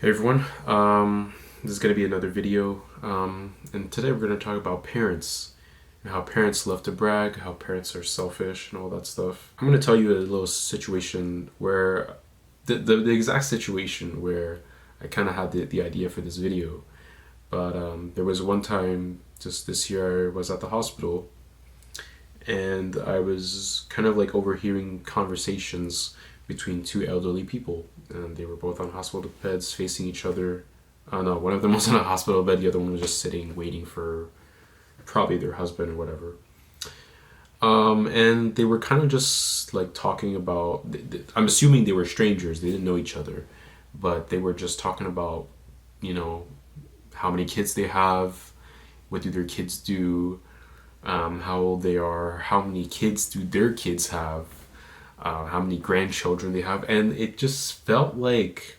Hey everyone, this is going to be another video, and today we're going to talk about parents and how parents love to brag, how parents are selfish and all that stuff. I'm going to tell you a little situation where, the exact situation where I kind of had the idea for this video, but there was one time just this year I was at the hospital and I was kind of like overhearing conversations between two elderly people, and they were both on hospital beds facing each other. No, one of them was on a hospital bed, the other one was just sitting waiting for probably their husband or whatever. And they were kind of just like talking about, I'm assuming they were strangers, they didn't know each other, but they were just talking about, you know, how many kids they have, what do their kids do, how old they are, how many kids do their kids have, how many grandchildren they have, and it just felt like,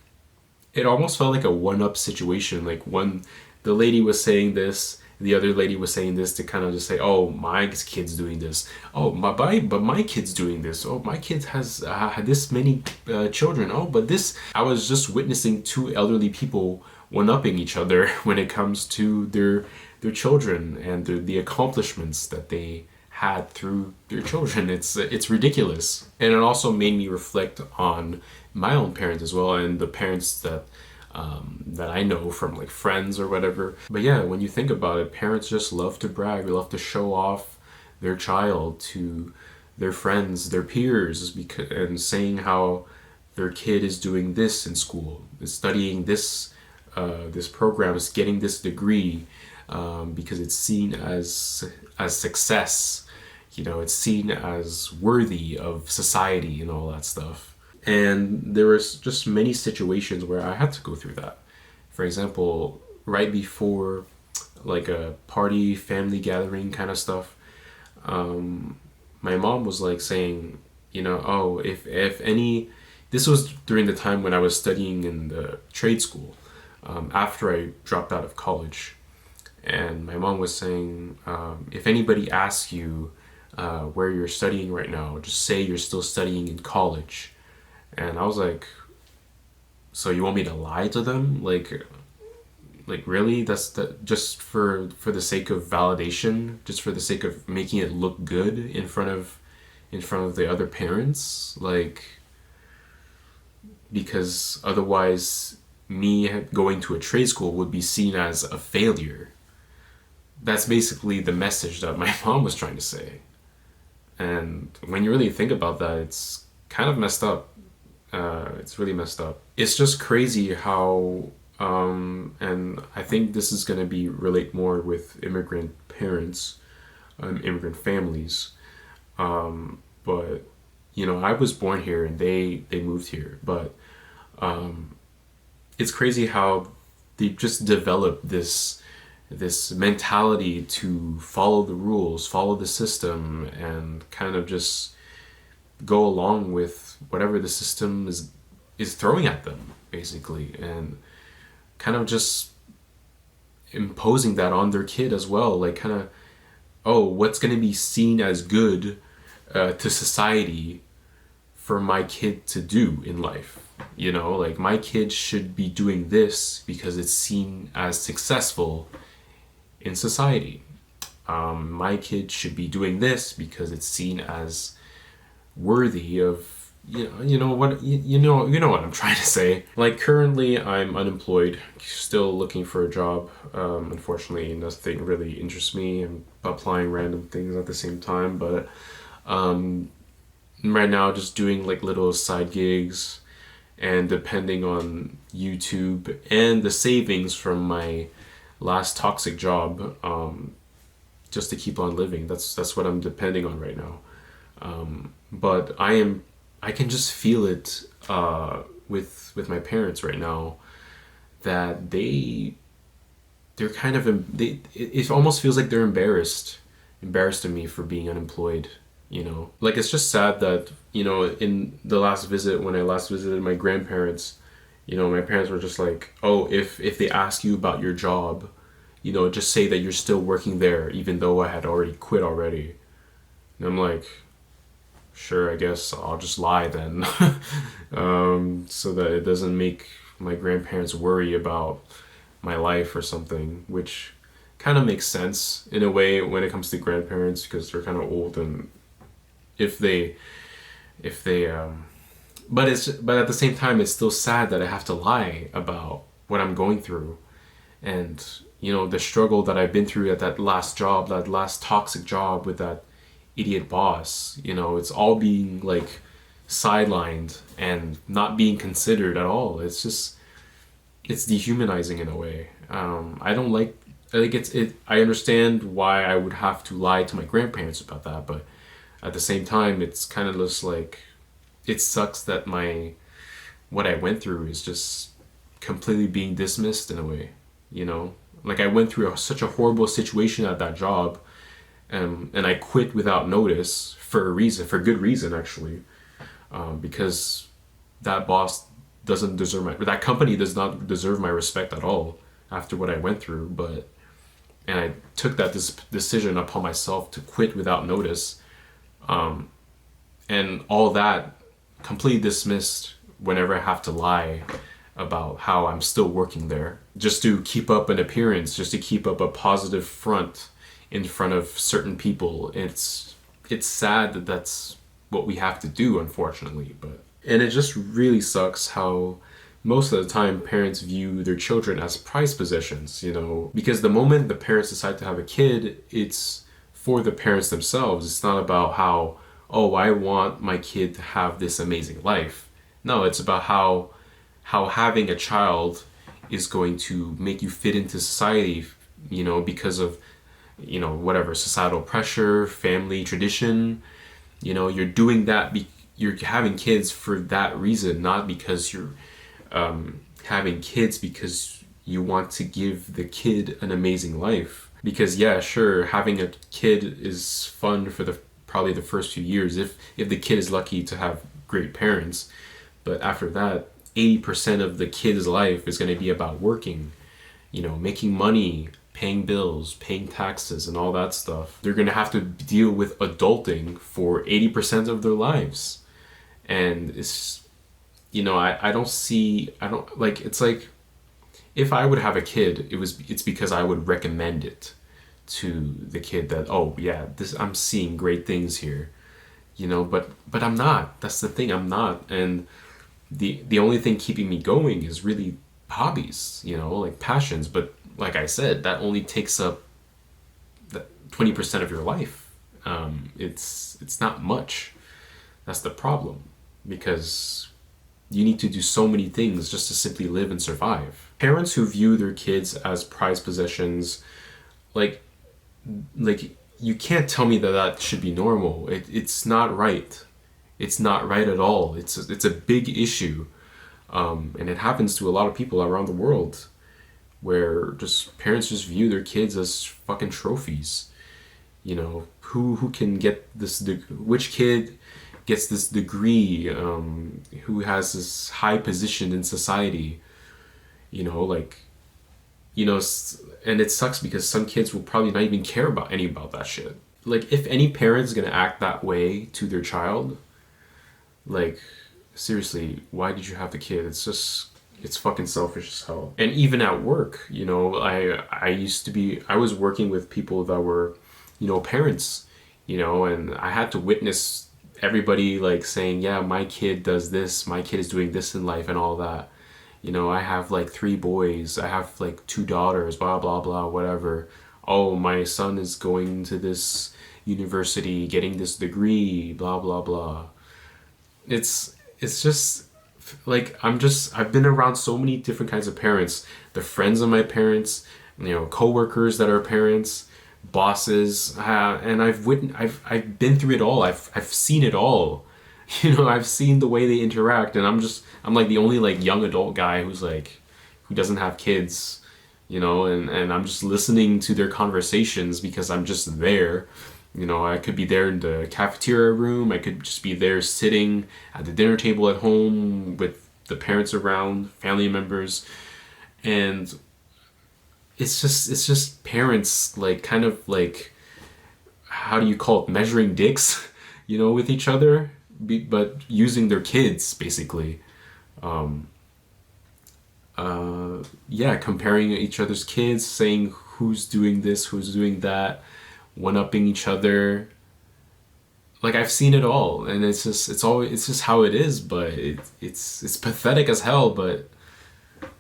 it almost felt like a one-up situation. Like the lady was saying this, the other lady was saying this to kind of just say, oh, my kid's doing this. Oh, but my kid's doing this. Oh, my kid has had this many children. Oh, but this, I was just witnessing two elderly people one-upping each other when it comes to their children and the accomplishments that they had through their children. It's ridiculous, and it also made me reflect on my own parents as well, and the parents that I know from like friends or whatever. But yeah, when you think about it, parents just love to brag. They love to show off their child to their friends, their peers, and saying how their kid is doing this in school, is studying this program, is getting this degree, because it's seen as success. You know, it's seen as worthy of society and all that stuff. And there was just many situations where I had to go through that. For example, right before like a party, family gathering kind of stuff, my mom was like saying, you know, oh, if any, this was during the time when I was studying in the trade school, after I dropped out of college. And my mom was saying, if anybody asks you where you're studying right now, just say you're still studying in college. And I was like, so you want me to lie to them? Like really? That's just for the sake of validation, just for the sake of making it look good in front of the other parents? Like, because otherwise me going to a trade school would be seen as a failure. That's basically the message that my mom was trying to say. And when you really think about that, it's kind of messed up. It's really messed up. It's just crazy how, and I think this is going to be relate more with immigrant parents, immigrant families. But, you know, I was born here and they moved here. But it's crazy how they just developed this mentality to follow the rules, follow the system, and kind of just go along with whatever the system is throwing at them, basically, and kind of just imposing that on their kid as well. Like, kind of, oh, what's going to be seen as good to society for my kid to do in life? You know, like, my kid should be doing this because it's seen as successful in society. My kid should be doing this because it's seen as worthy of, you know what I'm trying to say. Like, currently I'm unemployed, still looking for a job. Unfortunately, nothing really interests me. I'm applying random things at the same time, but right now just doing like little side gigs and depending on YouTube and the savings from my last toxic job, just to keep on living. That's what I'm depending on right now. But I can just feel it with my parents right now, that they're kind of it almost feels like they're embarrassed of me for being unemployed. You know, like, it's just sad that, you know, in the last visit, when I last visited my grandparents, you know, my parents were just like, oh, if they ask you about your job, you know, just say that you're still working there, even though I had already quit already. And I'm like, sure, I guess I'll just lie then, so that it doesn't make my grandparents worry about my life or something, which kind of makes sense in a way when it comes to grandparents because they're kind of old, and if they if they but at the same time it's still sad that I have to lie about what I'm going through, and the struggle that I've been through at that last job, that last toxic job with that idiot boss. It's all being like sidelined and not being considered at all. It's dehumanizing in a way. I don't like. I think I understand why I would have to lie to my grandparents about that, but at the same time, it's kind of just like it sucks that what I went through is just completely being dismissed in a way. Like I went through such a horrible situation at that job, and I quit without notice for a reason, for good reason actually, because that boss doesn't deserve that company does not deserve my respect at all after what I went through. And I took that decision upon myself to quit without notice, and all that completely dismissed whenever I have to lie about how I'm still working there just to keep up an appearance, just to keep up a positive front in front of certain people. It's sad that that's what we have to do, unfortunately. And it just really sucks how most of the time parents view their children as prized possessions, because the moment the parents decide to have a kid, it's for the parents themselves. It's not about how, oh, I want my kid to have this amazing life. No, it's about how having a child is going to make you fit into society, because of, whatever, societal pressure, family tradition. You're doing that, you're having kids for that reason, not because you're having kids because you want to give the kid an amazing life. Because yeah, sure, having a kid is fun for probably the first few years if the kid is lucky to have great parents. But after that, 80% of the kid's life is going to be about working, making money, paying bills, paying taxes, and all that stuff. They're going to have to deal with adulting for 80% of their lives. And it's, I don't like, it's like, if I would have a kid, it's because I would recommend it to the kid that, oh yeah, I'm seeing great things here, but I'm not. That's the thing, I'm not. And the only thing keeping me going is really hobbies, like passions. But like I said, that only takes up 20% of your life. It's not much. That's the problem, because you need to do so many things just to simply live and survive. Parents who view their kids as prized possessions, like you can't tell me that should be normal. It's not right. It's not right at all. It's a big issue, and it happens to a lot of people around the world, where just parents just view their kids as fucking trophies. Who can get this? Which kid gets this degree? Who has this high position in society? And it sucks because some kids will probably not even care about that shit. Like, if any parent's gonna act that way to their child, like, seriously, why did you have the kid? It's fucking selfish as hell. And even at work, I was working with people that were, parents, and I had to witness everybody like saying, yeah, my kid does this, my kid is doing this in life and all that. I have like 3 boys, I have like 2 daughters, blah, blah, blah, whatever. Oh, my son is going to this university, getting this degree, blah, blah, blah. It's just like, I've been around so many different kinds of parents, the friends of my parents, coworkers that are parents, bosses, and I've been through it all. I've seen it all. I've seen the way they interact, and I'm like the only like young adult guy who doesn't have kids, and I'm just listening to their conversations because I'm just there. I could be there in the cafeteria room, I could just be there sitting at the dinner table at home with the parents around, family members, and it's just parents like kind of like, how do you call it, measuring dicks, with each other, but using their kids basically. Yeah, comparing each other's kids, saying who's doing this, who's doing that, one upping each other. Like I've seen it all, and it's just how it is. But it's pathetic as hell. But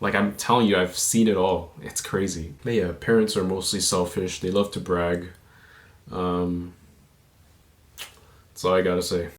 like I'm telling you, I've seen it all. It's crazy. But yeah, parents are mostly selfish. They love to brag. That's all I gotta say.